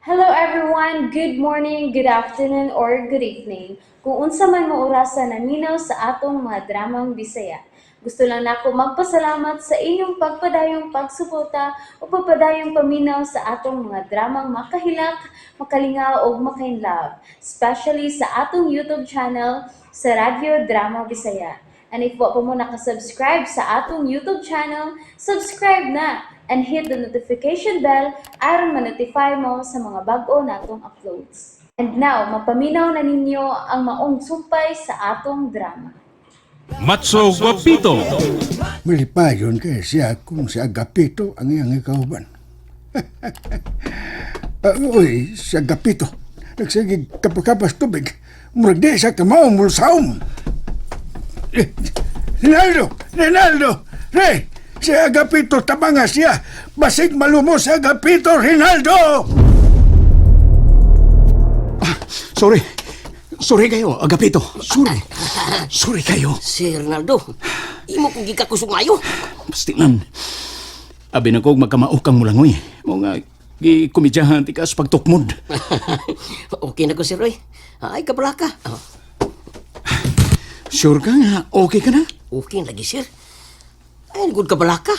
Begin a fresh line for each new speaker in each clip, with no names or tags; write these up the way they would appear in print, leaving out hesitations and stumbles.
Hello everyone, good morning, good afternoon, or good evening. Kung unsa man mo orasan naminaw sa atong mga dramang Bisaya. Gusto lang nako magpasalamat sa inyong pagpadayong pagsuporta o pagpadayong paminaw sa atong mga dramang makahilak, makalingaw o makainlove, especially sa atong YouTube channel sa Radio Drama Bisaya. And if wa pa mo nakasubscribe sa atong YouTube channel, subscribe na and hit the notification bell aron ma-notify mo sa mga bag-o natong uploads. And now, mapaminaw na ninyo ang maong sumpay sa atong drama.
Macho, Guapito.
Malipayon kay siya kung si Guapito ang iyang ikauban. Uy, si Guapito. Nagsagig kapakapas tubig. Murag di siya kamaong mulsaom. Rinaldo! Re! Si Guapito tabanga siya. Basig malumo si Guapito, Rinaldo!
Sorry kayo, Agapito. Sorry kayo.
Si Ronaldo, imo kong gikakusumayo.
Pastinan. Abi na kong magkamaukang mulangoy. Mga gikumidyahan tikas pagtukmod.
Okay na ko si Roy. Ay, kabala ka. Oh,
Sure ka nga, okay ka na?
okay lagi, sir. Ay, good kabala ka.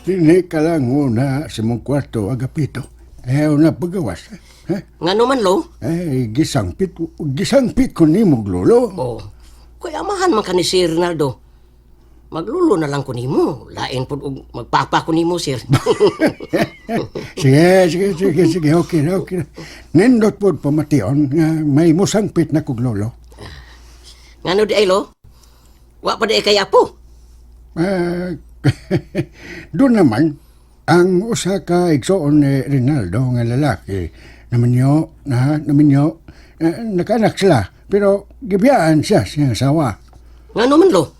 Dini ka lang muna sa mong kwarto, Guapito. Ayaw na pagawas.
Nga naman, lo.
Ay, gisangpit ko ni mong lolo.
Oh, kaya amahan man ka ni si Ronaldo. Maglulo na lang ko nimo. Lain po magpapa ko nimo, sir.
Sige, okay na. Nindot po pamation nga may musangpit na kog lolo.
Nga no di ay, lo? Wa pa di ay kaya po.
Doon naman, ang usa ka igsoon ni Rinaldo nga lalaki, naminyo, nakanak sila, pero gibiyaan siya siyang asawa.
Nga naman, lo.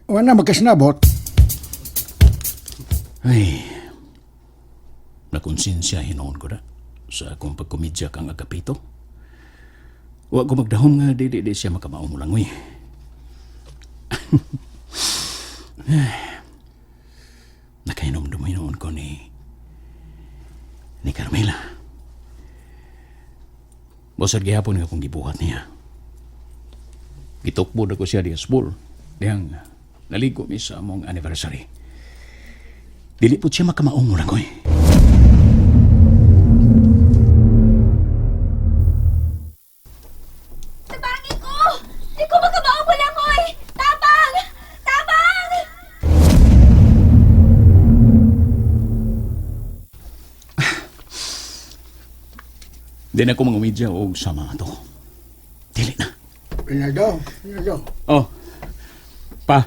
Wala magkasnabot.
Ay, nakonsensya hinoon ko na sa akong pagkumidya kang Agapito. Wa ko magdahom nga di siya makamaong mulangoy. Nakainom-dumoy noon ko ni Carmela. Bosad gihapon nga akong gibuhat niya. Gitukbod ako siya di asbol. Diyang naligo mi sa among anniversary. Dili po siya makamaong mulangoy.
Tabangi ko! Di ko magkamaong bulangoy! Tabang! Tabang!
Di na ako mangumidya o sama ato. Dili na.
Rinaldo.
Oh, pa.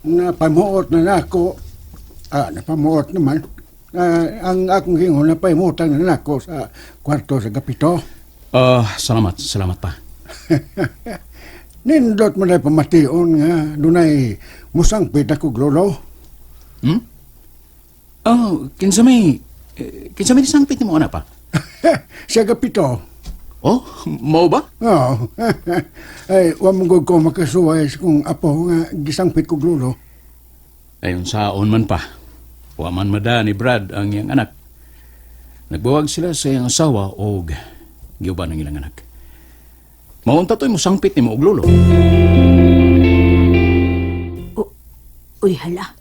Napamuot na nako. Napamuot naman. Ang akong hingon napaimutan na nako sa kwarto sa Guapito.
Salamat pa.
Nindot mo na pamation nga dunay musangpit na kog lolo.
Oh, kinsa may sangpit ni mo na pa?
Sa Guapito.
Oh, mo ba?
Oo. Ay, wamugod ko makasuway kung apo nga gisangpit kog lolo.
Ayon saon man pa. Wa man mada ni Brad ang iyang anak. Nagbuwag sila sa iyang asawa o giuban ang ilang anak. Maunta to'y mo sangpit ni mo og lolo.
Uy, hala.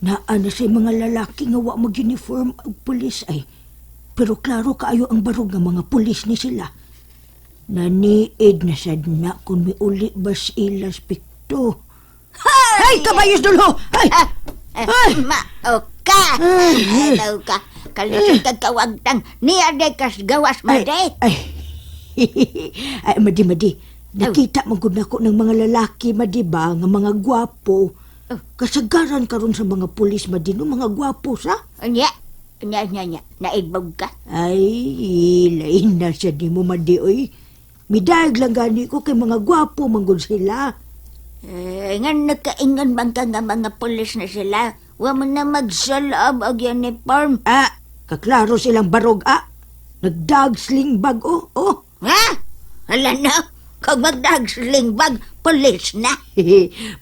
Naana sa mga lalaki nga wa mag-uniform og pulis ay. Pero klaro kaayo ang barog nga mga pulis ni sila. Naniid na sad na kung may uli bas ilas pikto. Ay, kabayos dulo! Ay!
Mao ka! Hello ka! Kalisod kag kawagtang niya day kas gawas maday!
Ay, ay, madi. Nakita mo gud nako ng mga lalaki, madi ba, nga mga gwapo. Kasagaran karon sa mga pulis, madi, no, mga gwapo sa?
Nya, naidbog ka?
Ay, lain na siya di mo, madi, oy. Midayag lang gani ko kay mga gwapo manggod sila.
Nga nagkaingan bang ka nga mga pulis na sila? Wa mo na magsalab og uniform.
Kaklaro silang barog, Nagdag sling bag, oh.
Ha? Hala na, kag magdagsling bag, pulis na.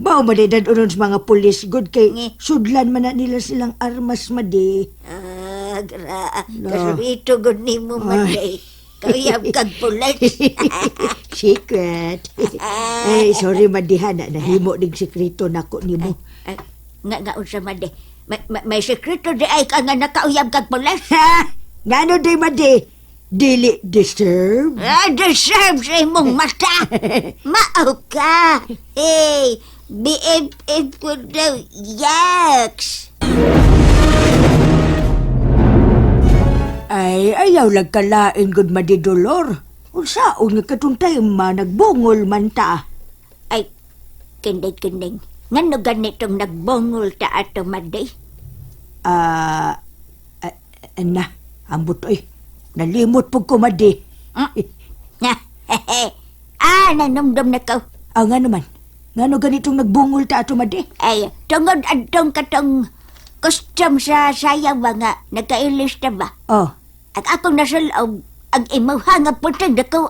Bao madidan unon sa mga pulis, good kay sudlan man na nila silang armas, madi.
Kasurito gud nimo Maday. Kayab kag pulis.
Secret. Ay, sorry, Madihana. Nahimo dig sekreto nako nimo.
Nga unsa Maday. May sekreto di ay ka nga nakauyab kag pulis.
Ha? Ngano day, Madi? Dili deserve?
Deserve sa imong mata. Mao ka. Hey, BFF ko daw. Yaks.
Ay, ayaw lang kalain gud Madi Dolor. Unsaon nga katong time nagbungol man ta.
Ay, kindig-kindig. Ngano ganitong nagbungol ta ato Maday?
Na, ambot oy. Nalimot pug ko Madi.
Nanumdum na ko.
Nga naman. Ngano ganitong nagbungol ta ato Madi?
Ay, tungod adtong katong custom sa sayang ba nga, nagkailista ba?
Oh,
Ang akong nasalob, ang imong hanga putag na ko,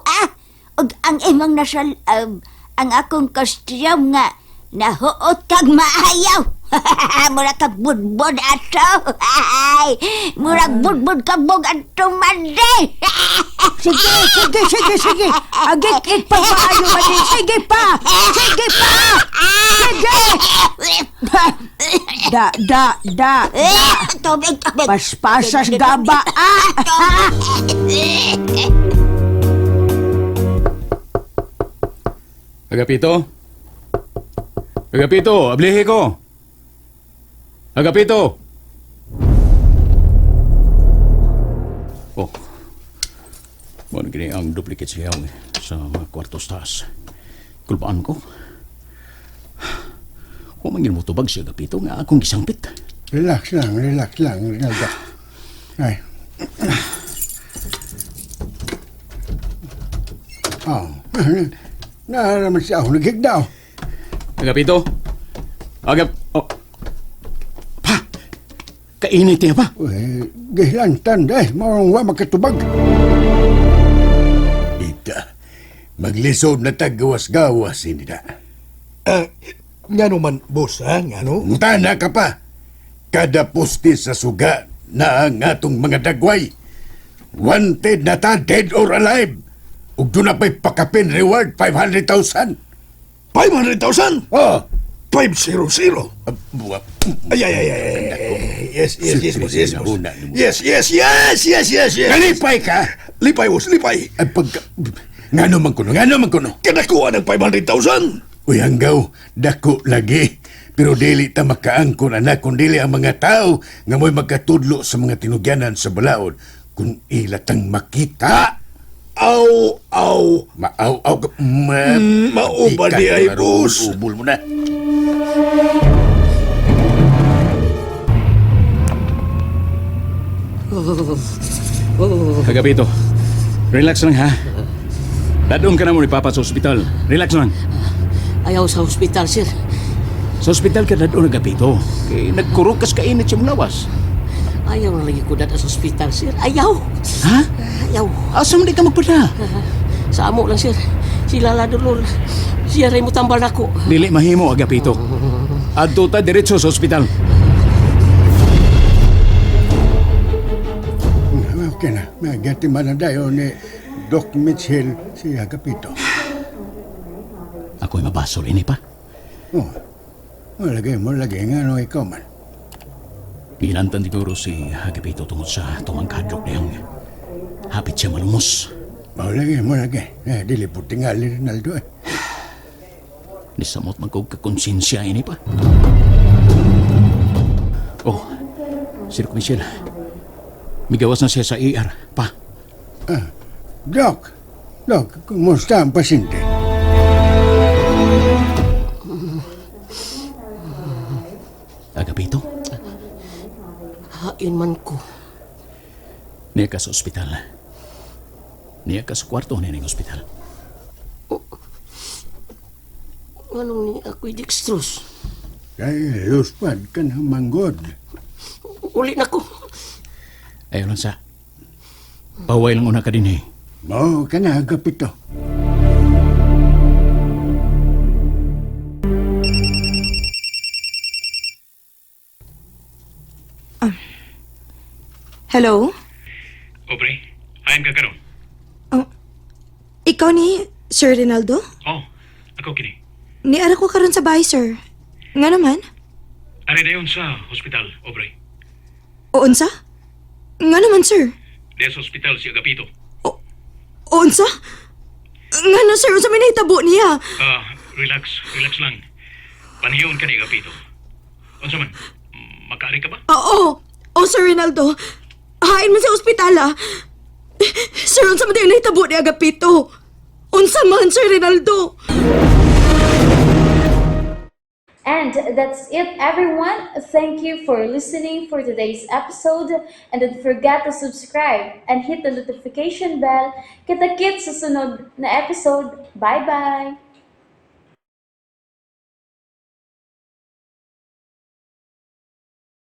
og ang imong nasalob, ang akong costume nga, nahuot kag maayaw. Murag kag budbud ato. Murag budbud kag bog ato Madi.
sige. Agit-it pa maayo Madi. Sige pa. Sige. Da.
Tubig.
Paspasas gaba.
Agapito? Ablihe ko! Agapito! Oh, mo gini ang duplicate siya sa mga kwartos taas. Kulpaan ko. Kung mangin mo tubag siya, Agapito, nga akong gisangpit.
Relax lang, Rinaldo. Ay. Oh, naaraman siya ako, nagigdaw.
Agapito? Oh. Pa! Kainit niya pa.
Uy, gihilantan dahil, maurang wa magkatubag.
Ita, maglisod na taggawas-gawas ini na.
Nga naman, boss, ha? Nga no?
Mutana ka pa. Kada poste sa suga na ang atong mga dagway. Wanted na ta, dead or alive. Ug doon na pa'y pakapin reward, 500,000.
500,000?
Oh,
500? Ay. Yes, boss. Yes.
Nalipay ka?
Lipay, boss, lipay.
Ay, ngano man kuno?
Kinakuha ng 500,000.
Uy, hanggaw, dako lagi. Pero dili ta makaangkon anak kung dili ang mga tao nga mo'y magkatudlo sa mga tinugyanan sa balaod kung ilatang makita.
Aw.
Maaw-aw ka.
Mao ba di ay, boss?
Ubul mo na.
Agapito, relax lang ha. Dadong ka na mo ni Papa sa ospital. Relax lang.
Ayaw sa hospital, sir.
Sa ospital ka dadong Agapito. Kaya nagkurog kas kainit siya mong lawas.
Ayaw na lagi ko dada sa hospital, sir. Ayaw.
Ha?
Ayaw.
Asam di ka magpada?
Sa amo lang, sir. Sila ladulol. Siya rin mo tambal ako.
Dili mahimo, Agapito. Adto ta diretso sa ospital.
Okay na, magati man na dayo ni Doc Mitchell si Agapito.
Ako'y mabasol ini pa.
Oh, malagay mo lagi nga no ikaw man.
Ginantan siguro si Agapito tungod sa tumangkadrok niyang hapit siya malumos.
Mo lagi. Dili po tingali Rinaldo eh.
Nisamot man kong kakonsensya ini pa. Oh, Sir Michelle. Migawas na siya sa ER, pa.
Doc, kumusta ang pasyente?
Agapito,
Hain man ko.
niya ka sa ospital. Niya ka sa kwarto niya ng ospital.
Anong ni ako'y dextrose?
Kay luspad ka na manggod.
Uli na ko.
Ayaw lang sa. Paway lang una ka din eh.
Mo ka na Agapito.
Hello?
Obre, ayon ka karon.
Oh, ikaw ni Sir Rinaldo?
Oh, ako kini.
Niara ko karon sa bahay, sir. Nga naman?
Ari dayon sa hospital, Obre.
Ounsa? Nga naman, sir.
Diya sa hospital si Guapito.
Ounsa? Nga na, sir. Unsa may nahitabo niya?
Relax lang. Paniyon ka ni Guapito. Unsa man, makaari ka ba?
Oo. Oh, Sir Rinaldo. Hain man sa ospital, ah. Sir, unsa man tayo nahitabo ni Agapito? Unsa man, Sir Rinaldo?
And that's it, everyone. Thank you for listening for today's episode. And don't forget to subscribe and hit the notification bell. Kita-kits sa sunod na episode. Bye-bye!